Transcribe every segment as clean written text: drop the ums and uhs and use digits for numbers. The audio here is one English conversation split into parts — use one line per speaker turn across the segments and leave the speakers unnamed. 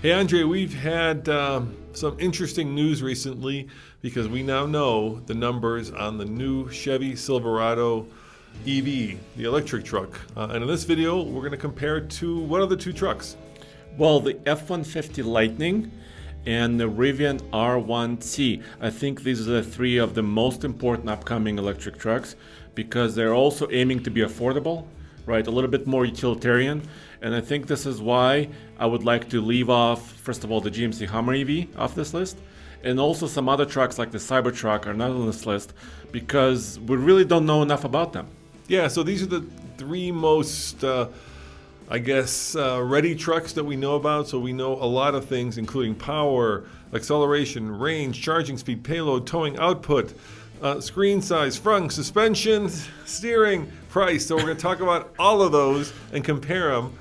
Hey, Andre, we've had some interesting news recently because we now know the numbers on the new Chevy Silverado EV, the electric truck. And in this video, we're going to compare it to what are the two trucks?
Well, the F-150 Lightning and the Rivian R1T. I think these are the three of the most important upcoming electric trucks because they're also aiming to be affordable, right? A little bit more utilitarian. And I think this is why I would like to leave off, first of all, the GMC Hummer EV off this list. And also some other trucks like the Cybertruck are not on this list because we really don't know enough about them.
Yeah, so these are the three most, ready trucks that we know about. So we know a lot of things, including power, acceleration, range, charging speed, payload, towing output, screen size, front, suspension, steering, price. So we're going to talk about all of those and compare them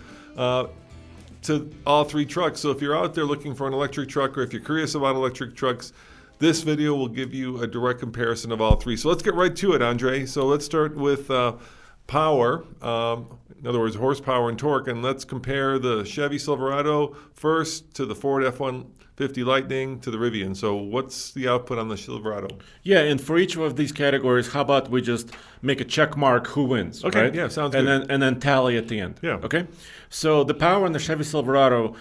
to all three trucks. So if you're out there looking for an electric truck or if you're curious about electric trucks, this video will give you a direct comparison of all three. So let's get right to it, Andre. So let's start with power, in other words, horsepower and torque, and let's compare the Chevy Silverado first to the Ford F-150 Lightning to the Rivian. So what's the output on the Silverado?
Yeah, and for each of these categories, how about we just make a check mark who wins?
Okay,
right?
Yeah, sounds
good.
good.
And then tally at the end.
Yeah.
Okay. So the power on the Chevy Silverado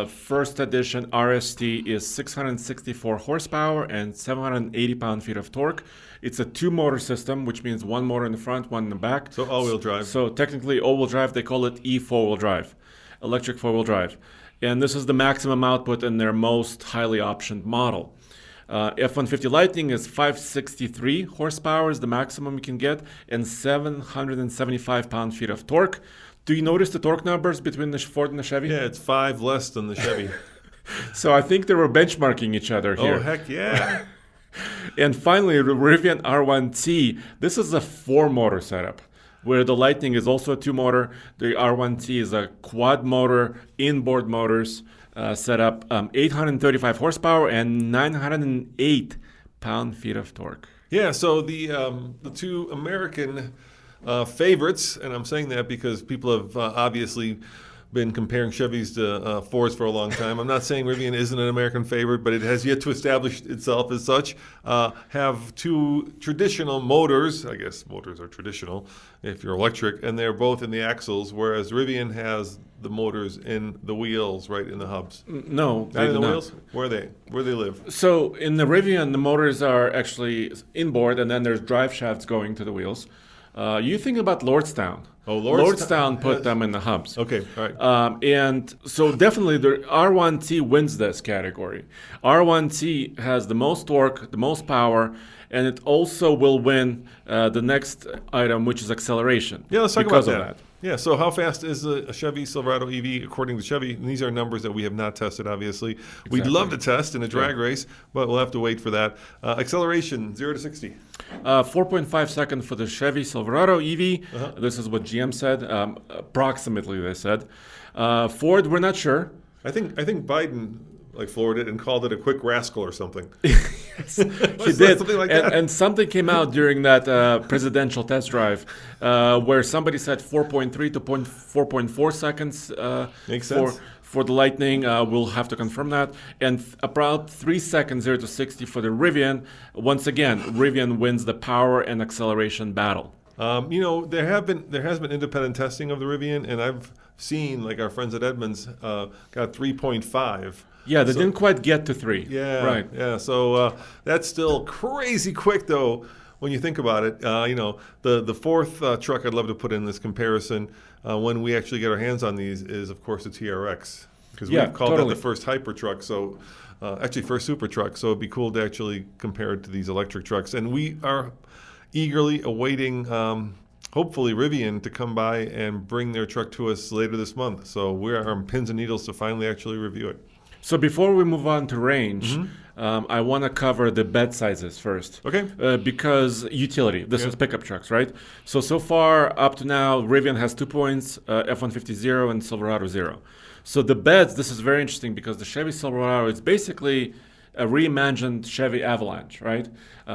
first edition RST is 664 horsepower and 780 pound-feet of torque. It's a two-motor system, which means one motor in the front, one in the back.
So all-wheel drive.
So technically all-wheel drive, they call it E4-wheel drive, electric four-wheel drive. And this is the maximum output in their most highly optioned model. F-150 Lightning is 563 horsepower is the maximum you can get and 775 pound-feet of torque. Do you notice the torque numbers between the Ford and the Chevy?
Yeah, it's 5 less than the Chevy.
So I think they were benchmarking each other here.
Oh, heck yeah.
And finally, the Rivian R1T. This is a 4-motor setup, where the Lightning is also a 2-motor. The R1T is a quad-motor, inboard motors setup, 835 horsepower and 908 pound-feet of torque.
Yeah, so the two American favorites, and I'm saying that because people have obviously been comparing Chevys to Fords for a long time. I'm not saying Rivian isn't an American favorite, but it has yet to establish itself as such. Have two traditional motors. I guess motors are traditional if you're electric, and they're both in the axles, whereas Rivian has the motors in the wheels, right in the hubs.
No,
not in the wheels? Where are they? Where they live?
So in the Rivian, the motors are actually inboard, and then there's drive shafts going to the wheels. You think about Lordstown.
Oh,
Lordstown put them in the hubs.
Okay, all right.
And so definitely the R1T wins this category. R1T has the most torque, the most power, and it also will win the next item, which is acceleration.
Yeah, let's talk
because
about
of that.
Yeah, so how fast is a Chevy Silverado EV according to Chevy? And these are numbers that we have not tested, obviously. Exactly. We'd love to test in a drag race, but we'll have to wait for that. Acceleration, 0 to 60.
4.5 seconds for the Chevy Silverado EV. This is what GM said, approximately they said. Ford, we're not sure.
I think Biden floored it and called it a quick rascal or something.
Yes, he did.
Something like that.
And something came out during that presidential test drive where somebody said 4.3 to 4.4 seconds
Makes sense.
For the Lightning. We'll have to confirm that. And about 3 seconds, 0 to 60 for the Rivian. Once again, Rivian wins the power and acceleration battle.
There has been independent testing of the Rivian, and I've seen, like our friends at Edmunds, got 3.5.
Yeah, they didn't quite get to 3.
Yeah,
right.
Yeah, so that's still crazy quick, though, when you think about it. The fourth truck I'd love to put in this comparison when we actually get our hands on these is, of course, the TRX. Because we've called that the first hyper truck, so actually first super truck. So it'd be cool to actually compare it to these electric trucks. And we are eagerly awaiting, hopefully, Rivian to come by and bring their truck to us later this month. So we are on pins and needles to finally actually review it.
So before we move on to range, I want to cover the bed sizes first.
Okay.
Because utility, this is pickup trucks, right? So far, up to now, Rivian has 2 points, F-150 0 and Silverado 0. So the beds, this is very interesting because the Chevy Silverado is basically a reimagined Chevy Avalanche, right?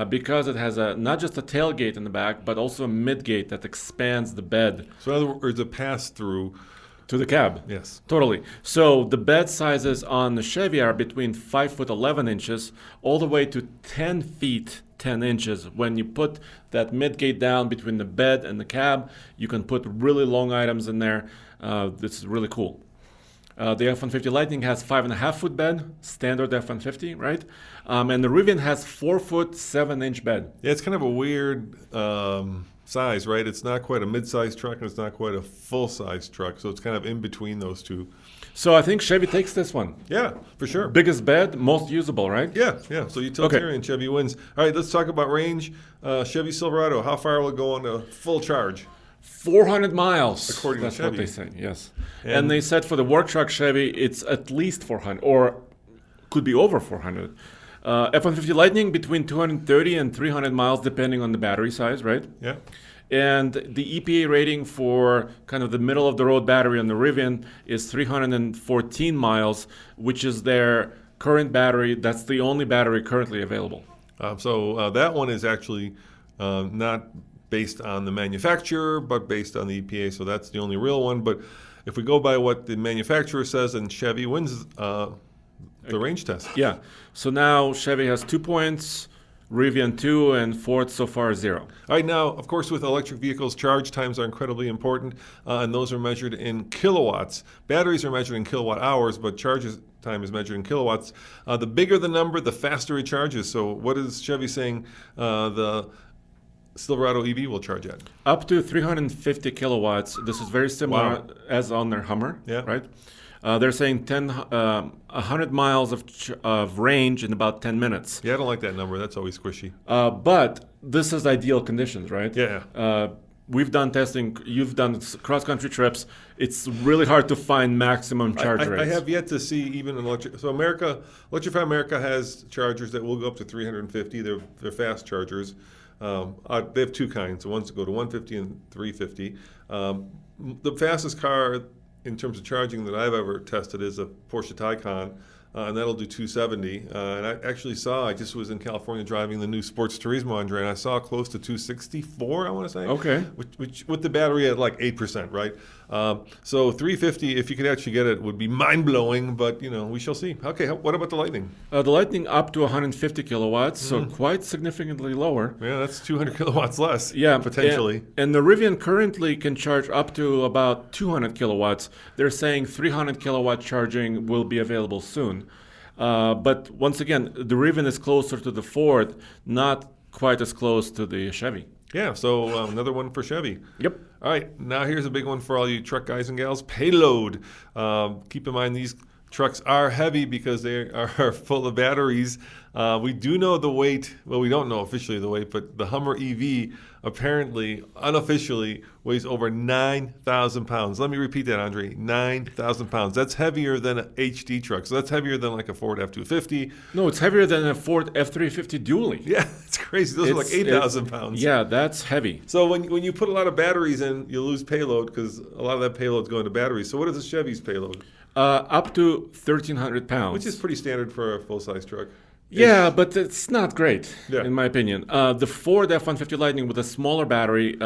Because it has not just a tailgate in the back, but also a midgate that expands the bed.
So in other words, a pass-through
To the cab.
Yes.
Totally. So the bed sizes on the Chevy are between 5 foot 11 inches all the way to 10 feet 10 inches. When you put that mid gate down between the bed and the cab, you can put really long items in there. This is really cool. The F-150 Lightning has 5.5 foot bed, standard F-150, right? And the Rivian has 4 foot 7 inch bed.
Yeah, it's kind of a weird size, right? It's not quite a mid-sized truck and it's not quite a full-size truck. So it's kind of in between those two.
So I think Chevy takes this one.
Yeah, for sure.
Biggest bed, most usable, right?
Yeah. So utilitarian Chevy wins. All right, let's talk about range. Chevy Silverado, how far will it go on a full charge?
400 miles.
According to
That's
Chevy.
what they say, yes. And they said for the work truck Chevy, it's at least 400, or could be over 400. F-150 Lightning between 230 and 300 miles, depending on the battery size, right?
Yeah.
And the EPA rating for kind of the middle of the road battery on the Rivian is 314 miles, which is their current battery. That's the only battery currently available.
So that one is actually not based on the manufacturer, but based on the EPA. So that's the only real one. But if we go by what the manufacturer says, then Chevy wins the range test.
Yeah. So now Chevy has 2 points, Rivian 2, and Ford so far 0.
All right, now, of course, with electric vehicles, charge times are incredibly important, and those are measured in kilowatts. Batteries are measured in kilowatt hours, but charge time is measured in kilowatts. The bigger the number, the faster it charges. So what is Chevy saying the Silverado EV will charge at?
Up to 350 kilowatts. This is very similar as on their Hummer, right? They're saying 100 miles of range in about 10 minutes.
Yeah, I don't like that number. That's always squishy.
But this is ideal conditions, right?
Yeah.
We've done testing. You've done cross-country trips. It's really hard to find maximum charge rates.
I have yet to see even an electric. So Electrify America has chargers that will go up to 350. They're fast chargers. They have two kinds. The ones that go to 150 and 350. The fastest car in terms of charging that I've ever tested is a Porsche Taycan, and that'll do 270. And I just was in California driving the new Sports Turismo, Andre, and I saw close to 264, I want to say.
Okay.
Which with the battery at like 8%, right? So 350, if you could actually get it, would be mind-blowing, but we shall see. Okay, what about the Lightning?
The Lightning up to 150 kilowatts, so quite significantly lower.
Yeah, that's 200 kilowatts less, potentially.
And the Rivian currently can charge up to about 200 kilowatts. They're saying 300 kilowatt charging will be available soon. But once again, the Rivian is closer to the Ford, not quite as close to the Chevy.
Yeah, so another one for Chevy.
Yep.
All right, now here's a big one for all you truck guys and gals. Payload. Keep in mind these trucks are heavy because they are full of batteries. We do know the weight. Well, we don't know officially the weight, but the Hummer EV apparently, unofficially, weighs over 9,000 pounds. Let me repeat that, Andre. 9,000 pounds. That's heavier than an HD truck. So that's heavier than like a Ford F-250.
No, it's heavier than a Ford F-350 dually.
Yeah, it's crazy. Those are like 8,000 pounds.
Yeah, that's heavy.
So when you put a lot of batteries in, you lose payload because a lot of that payload's going to batteries. So what is the Chevy's payload?
Up to 1,300 pounds.
Which is pretty standard for a full-size truck.
Yeah, but it's not great,
Yeah.
in my opinion. The Ford F-150 Lightning with a smaller battery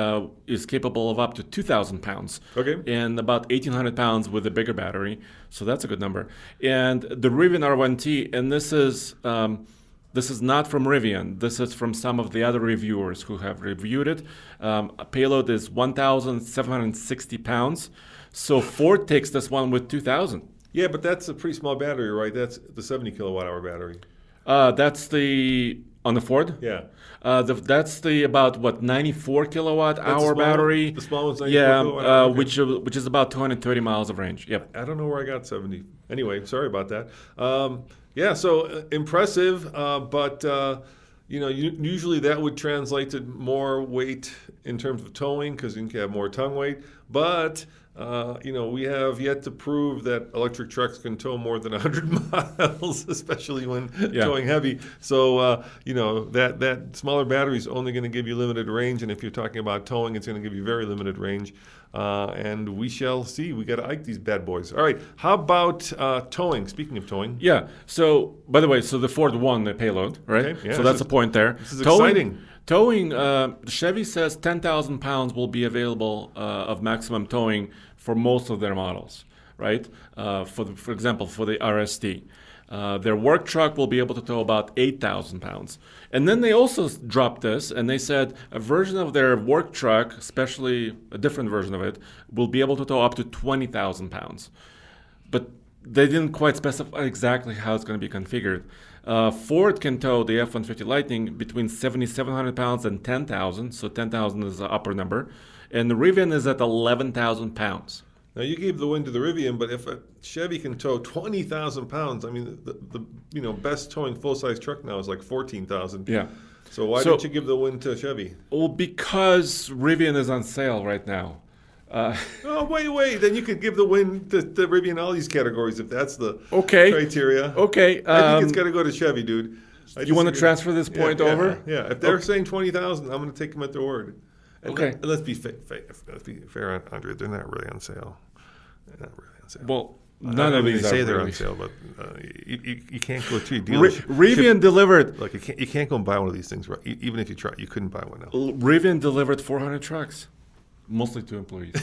is capable of up to 2,000 pounds.
Okay.
And about 1,800 pounds with a bigger battery. So that's a good number. And the Rivian R1T, and this is not from Rivian. This is from some of the other reviewers who have reviewed it. Payload is 1,760 pounds. So Ford takes this one with 2,000.
Yeah, but that's a pretty small battery, right? That's the 70 kilowatt hour battery.
That's on the Ford?
Yeah.
That's the about 94 kilowatt hour battery.
The small one's 94 kilowatt hour. Okay.
which is about 230 miles of range. Yep.
I don't know where I got 70. Anyway, sorry about that. Yeah, so impressive, but usually that would translate to more weight in terms of towing because you can have more tongue weight. But we have yet to prove that electric trucks can tow more than 100 miles, especially when towing heavy. So, that smaller battery is only going to give you limited range. And if you're talking about towing, it's going to give you very limited range. And we shall see. We got to ike these bad boys. All right. How about towing? Speaking of towing.
Yeah. So, by the way, the Ford won the Payload, right?
Okay. Yeah,
so that's a point there.
This is exciting.
Towing, Chevy says 10,000 pounds will be available of maximum towing for most of their models, right? For example, for the RST. Their work truck will be able to tow about 8,000 pounds. And then they also dropped this and they said a version of their work truck, especially a different version of it, will be able to tow up to 20,000 pounds. But they didn't quite specify exactly how it's going to be configured. Ford can tow the F-150 Lightning between 7,700 pounds and 10,000, so 10,000 is the upper number. And the Rivian is at 11,000 pounds.
Now you gave the win to the Rivian, but if a Chevy can tow 20,000 pounds, I mean the best towing full size truck now is like 14,000.
Yeah.
So why didn't you give the win to Chevy?
Well, because Rivian is on sale right now.
Oh wait! Then you could give the win to Rivian in all these categories if that's the
Okay.
criteria.
Okay.
I think it's got to go to Chevy, dude.
You want to transfer this point over?
Yeah. If they're saying 20,000, I'm going to take them at their word. And
Okay.
Let's be fair, Andre. They're not really on sale. They're not really on sale.
Well, none of these
say
are
they're
really
on sale, but you can't go to a dealership.
Rivian delivered.
Like you can't go and buy one of these things, right? Even if you try, you couldn't buy one now.
Rivian delivered 400 trucks, mostly to employees.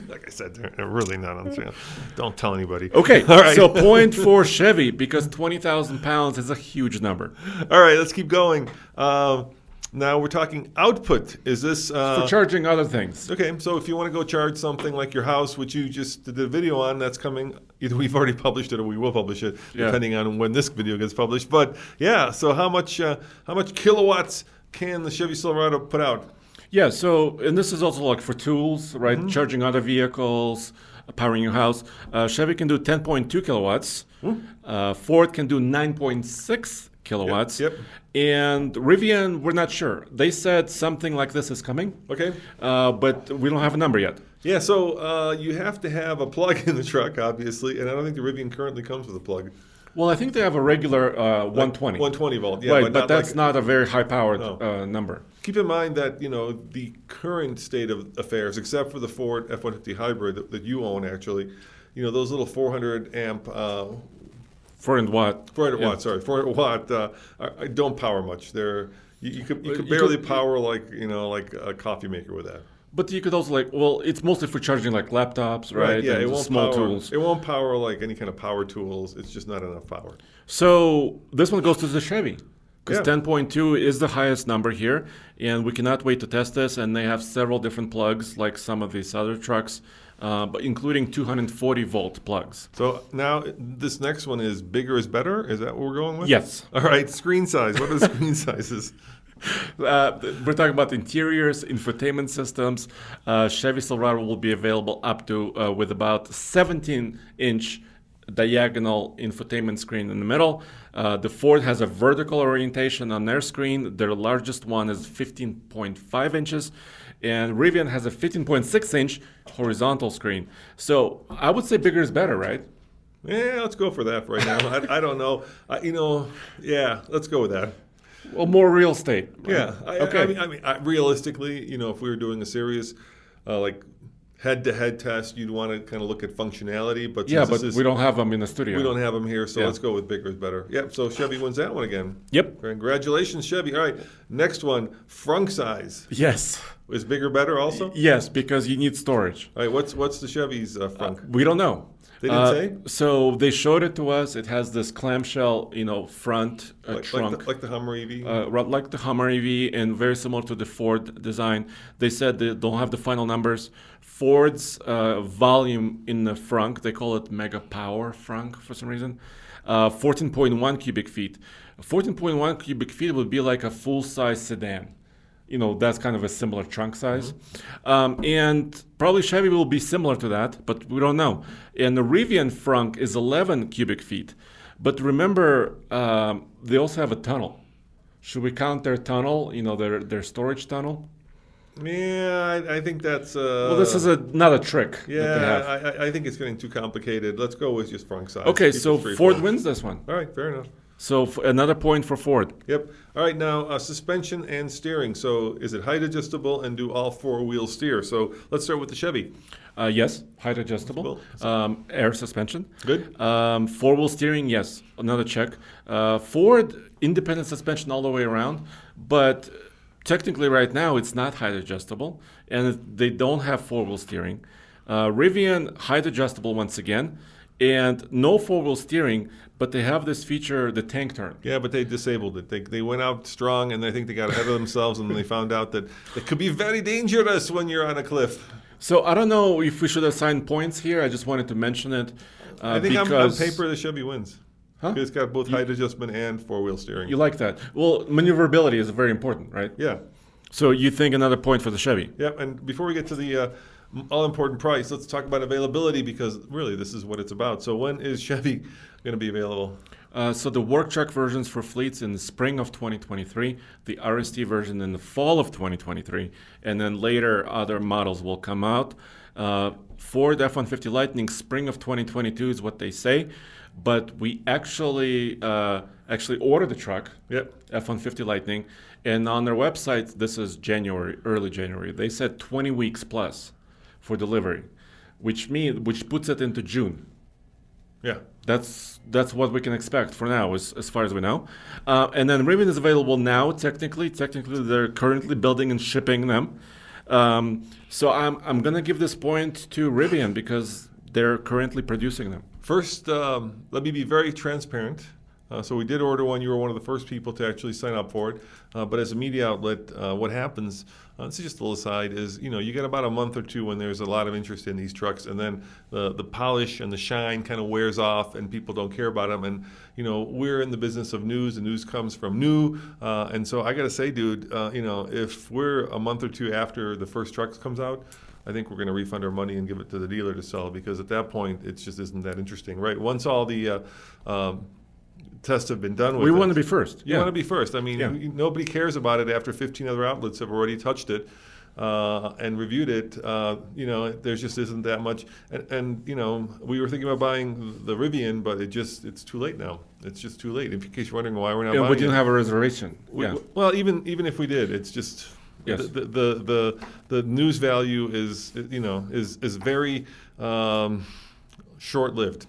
Like I said, they're really not on sale. Don't tell anybody.
Okay,
All right.
so point for Chevy because 20,000 pounds is a huge number.
All right, let's keep going. Now we're talking output. Is this
For charging other things.
okay? So if you want to go charge something like your house, which you just did a video on, that's coming. Either we've already published it or we will publish it, depending on when this video gets published. But yeah, so how much kilowatts can the Chevy Silverado put out?
Yeah, so, and this is also like for tools, right?
Mm-hmm.
Charging other vehicles, powering your house. Chevy can do 10.2 kilowatts. Ford can do 9.6 kilowatts.
Yep.
And Rivian, we're not sure. They said something like this is coming.
Okay.
But we don't have a number yet.
Yeah, so you have to have a plug in the truck, obviously, and I don't think the Rivian currently comes with a plug.
Well, I think they have a regular 120.
120 volt, yeah.
Right, but that's
like,
not a very high-powered
No.
number.
Keep in mind that, the current state of affairs, except for the Ford F-150 hybrid that you own, actually, those little 400 amp...
400 watt.
400 watt, don't power much. You could barely power like a coffee maker with that.
But you could also it's mostly for charging like laptops, right?
Yeah,
and
it won't
small
power,
tools.
It won't power like any kind of power tools. It's just not enough power.
So this one goes to the Chevy because
Yeah.
10.2 is the highest number here, and we cannot wait to test this. And they have several different plugs, like some of these other trucks, but including 240 volt plugs.
So now this next one is bigger is better. Is that what we're going with?
Yes.
All right. Screen size. What are the screen sizes?
We're talking about interiors, infotainment systems. Chevy Silverado will be available up to with about 17-inch diagonal infotainment screen in the middle. The Ford has a vertical orientation on their screen. Their largest one is 15.5 inches. And Rivian has a 15.6-inch horizontal screen. So I would say bigger is better, right?
Yeah, let's go for that right now. I don't know. Yeah, let's go with that.
Well, more real estate.
Yeah.
Okay.
I mean, realistically, if we were doing a serious, like head-to-head test, you'd want to kind of look at functionality. But
Yeah,
since
but we don't have them in the studio.
we don't have them here, so
Yeah.
let's go with bigger is better. Yep. So Chevy wins that one again.
Yep.
Congratulations, Chevy. All right. Next one, frunk size.
Yes.
Is bigger better also?
Yes, because you need storage.
All right. What's the Chevy's frunk?
We don't know.
They didn't say?
So they showed it to us. It has this clamshell, front trunk.
Like the Hummer EV?
Like the Hummer EV and very similar to the Ford design. They said they don't have the final numbers. Ford's volume in the frunk, they call it mega power frunk for some reason, 14.1 cubic feet. 14.1 cubic feet would be like a full-size sedan. That's kind of a similar trunk size. And probably Chevy will be similar to that, but we don't know. And the Rivian frunk is 11 cubic feet. But remember, they also have a tunnel. Should we count their tunnel, their storage tunnel?
Yeah, I think that's...
Well, this is not a trick that they have.
Yeah, I think it's getting too complicated. Let's go with just frunk size.
Okay,
Keep
so
it straightforward.
Ford wins this one.
All right, fair enough.
So another point for Ford.
Yep. All right, now suspension and steering. So is it height adjustable and do all four-wheel steer? So let's start with the Chevy.
Yes, height adjustable. Air suspension.
Good.
Four-wheel steering, yes, another check. Ford, independent suspension all the way around, but technically right now it's not height adjustable, and they don't have four-wheel steering. Rivian height adjustable once again, and no four-wheel steering, but they have this feature, the tank turn.
Yeah, but they disabled it. They went out strong, and I think they got ahead of themselves, and they found out that it could be very dangerous when you're on a cliff.
So I don't know if we should assign points here. I just wanted to mention it.
I think on paper the Chevy wins.
Huh?
Because it's got both height adjustment and four-wheel steering.
You like that? Well, maneuverability is very important, right?
Yeah.
So you think another point for the Chevy?
Yeah, and before we get to the all-important price, let's talk about availability, because really this is what it's about. So when is Chevy going to be available?
So the work truck versions for fleets in the spring of 2023, the RST version in the fall of 2023, and then later other models will come out. Ford F-150 Lightning spring of 2022 is what they say, but we actually ordered the truck,
Yep.
F-150 Lightning, and on their website, this is January, early January, they said 20 weeks plus for delivery, which puts it into June.
Yeah.
That's what we can expect for now, as far as we know. And then Rivian is available now. Technically, they're currently building and shipping them. So I'm gonna give this point to Rivian because they're currently producing them.
First, let me be very transparent. So we did order one. You were one of the first people to actually sign up for it. But as a media outlet, what happens, this is just a little aside, is you get about a month or two when there's a lot of interest in these trucks, and then the polish and the shine kind of wears off and people don't care about them. And we're in the business of news, and news comes from new. And so I got to say, dude, if we're a month or two after the first truck comes out, I think we're going to refund our money and give it to the dealer to sell, because at that point it just isn't that interesting, right? Once all the tests have been done with
We want to be first.
You want to be first. I mean, nobody cares about it after 15 other outlets have already touched it and reviewed it. There just isn't that much. And we were thinking about buying the Rivian, but it's too late now. It's just too late. In case you're wondering why we're not buying it.
We didn't have a reservation.
Well, even if we did, it's just...
Yes.
The news value is very short-lived.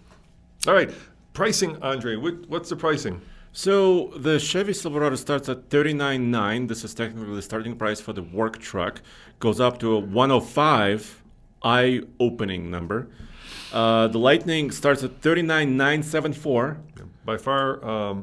All right, pricing, Andre. What's the pricing?
So the Chevy Silverado starts at $39,900. This is technically the starting price for the work truck. Goes up to a $105,000, eye-opening number. The Lightning starts at $39,974.
By far.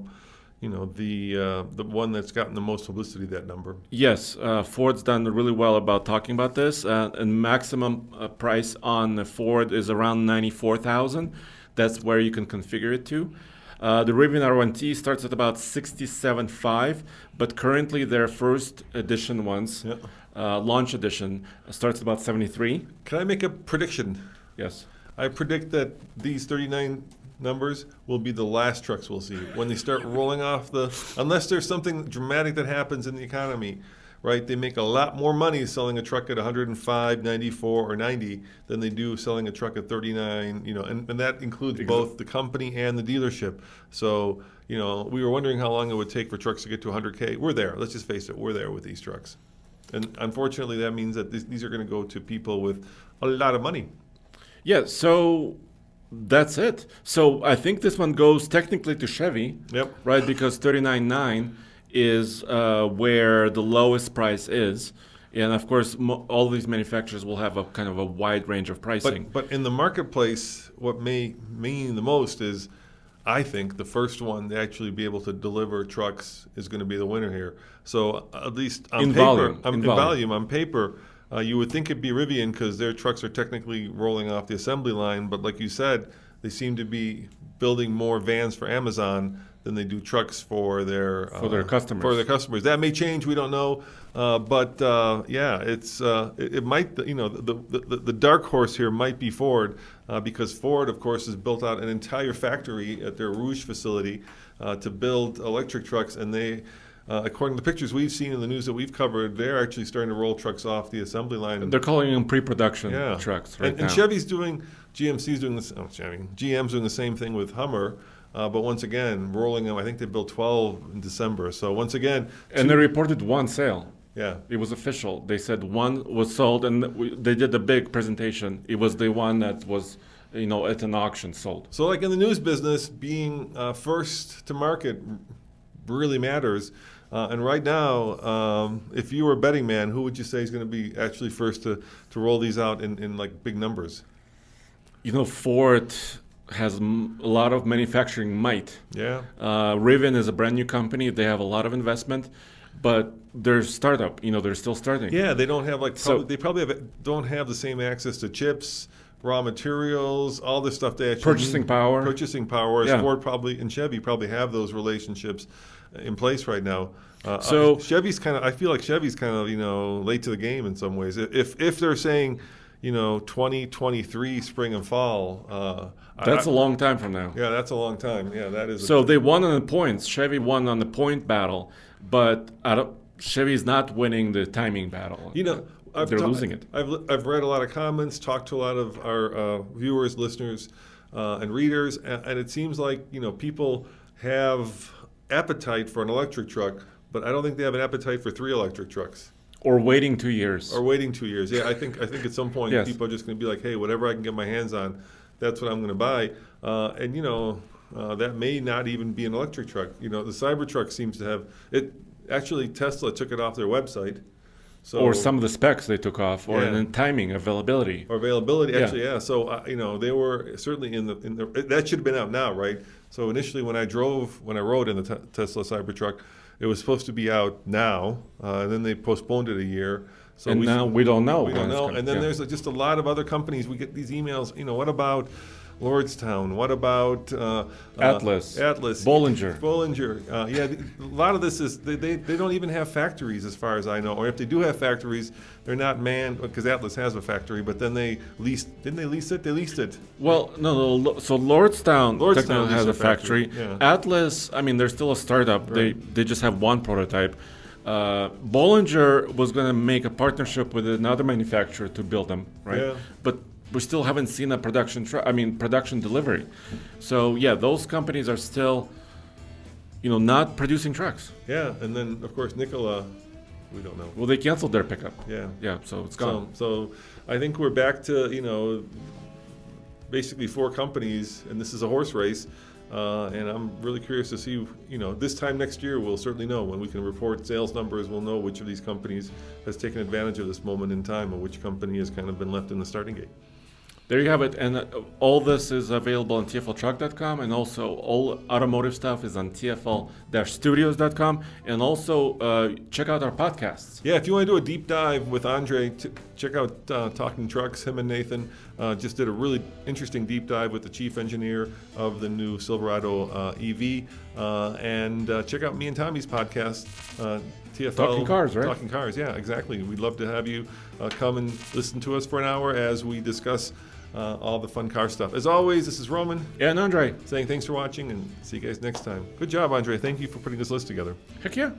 The one that's gotten the most publicity, that number.
Yes, Ford's done really well about talking about this. And maximum price on the Ford is around $94,000. That's where you can configure it to. The Rivian R1T starts at about $67,500, but currently their first edition ones, launch edition, starts at about $73,000.
Can I make a prediction?
Yes.
I predict that these 39 numbers will be the last trucks we'll see when they start rolling off unless there's something dramatic that happens in the economy, right? They make a lot more money selling a truck at 105, 94, or 90 than they do selling a truck at 39, and that includes both the company and the dealership. So, we were wondering how long it would take for trucks to get to 100K. We're there. Let's just face it. We're there with these trucks. And unfortunately, that means that these are going to go to people with a lot of money.
Yeah, so... That's it. So I think this one goes technically to Chevy, right? Because $39,900 is where the lowest price is, and of course, all these manufacturers will have a kind of a wide range of pricing.
But in the marketplace, what may mean the most is, I think, the first one to actually be able to deliver trucks is going to be the winner here. So at least on volume, on paper. You would think it'd be Rivian because their trucks are technically rolling off the assembly line, but like you said, they seem to be building more vans for Amazon than they do trucks for their customers. That may change. We don't know, but it might. The dark horse here might be Ford because Ford, of course, has built out an entire factory at their Rouge facility to build electric trucks, and they. According to the pictures we've seen in the news that we've covered, they're actually starting to roll trucks off the assembly line.
They're calling them pre-production trucks right now.
And GM's doing the same thing with Hummer, but once again, rolling them. I think they built 12 in December. So once again,
and they reported one sale.
Yeah,
it was official. They said one was sold, and they did a big presentation. It was the one that was, at an auction sold.
So, like in the news business, being first to market really matters. And right now, if you were a betting man, who would you say is going to be actually first to roll these out in like big numbers?
Ford has a lot of manufacturing might.
Yeah.
Rivian is a brand new company. They have a lot of investment, but they're startup. They're still starting.
Yeah, they don't have they probably don't have the same access to chips, raw materials, all this stuff. They actually
Purchasing power.
Whereas Ford and Chevy probably have those relationships in place right now.
So
Chevy's I feel like Chevy's kind of late to the game in some ways. If they're saying 2023 spring and fall.
That's a long time from now.
Yeah, that's a long time. Yeah, that is.
So they won on the points. Chevy won on the point battle, but Chevy's not winning the timing battle. They're losing it.
I've read a lot of comments, talked to a lot of our viewers, listeners, and readers, and it seems like people have appetite for an electric truck, but I don't think they have an appetite for 3 electric trucks.
Or waiting 2 years.
Yeah, I think at some point
Yes.
people are just going to be like, hey, whatever I can get my hands on, that's what I'm going to buy. That may not even be an electric truck. The Cybertruck seems to have it. Actually, Tesla took it off their website. So,
or some of the specs they took off, or then timing, availability.
Actually, yeah. So they were certainly in the that should have been out now, right? So initially, when I rode in the Tesla Cybertruck, it was supposed to be out now, and then they postponed it a year. So
now we don't know.
We don't know. And then there's just a lot of other companies. We get these emails. What about Lordstown? What about
Atlas,
Bollinger? A lot of this is they don't even have factories as far as I know. Or if they do have factories, they're not manned because Atlas has a factory. But then didn't they lease it? They leased it.
Well, no. So Lordstown has a factory.
Yeah.
Atlas, they're still a startup.
Right.
They just have one prototype. Bollinger was going to make a partnership with another manufacturer to build them, right?
Yeah.
But we still haven't seen a production delivery. So those companies are still, not producing trucks.
Yeah, and then of course Nikola, we don't know.
Well, they canceled their pickup.
Yeah.
So it's gone.
So I think we're back to basically 4 companies, and this is a horse race. And I'm really curious to see, this time next year, we'll certainly know when we can report sales numbers. We'll know which of these companies has taken advantage of this moment in time and which company has kind of been left in the starting gate.
There you have it. And all this is available on TFLtruck.com, and also all automotive stuff is on TFL-studios.com. And also check out our podcasts.
Yeah, if you want to do a deep dive with Andre, check out Talking Trucks. Him and Nathan just did a really interesting deep dive with the chief engineer of the new Silverado EV. And check out me and Tommy's podcast, TFL.
Talking Cars, right?
Talking Cars, yeah, exactly. We'd love to have you come and listen to us for an hour as we discuss all the fun car stuff. As always, this is Roman.
And Andre.
Saying thanks for watching, and see you guys next time. Good job, Andre. Thank you for putting this list together.
Heck yeah.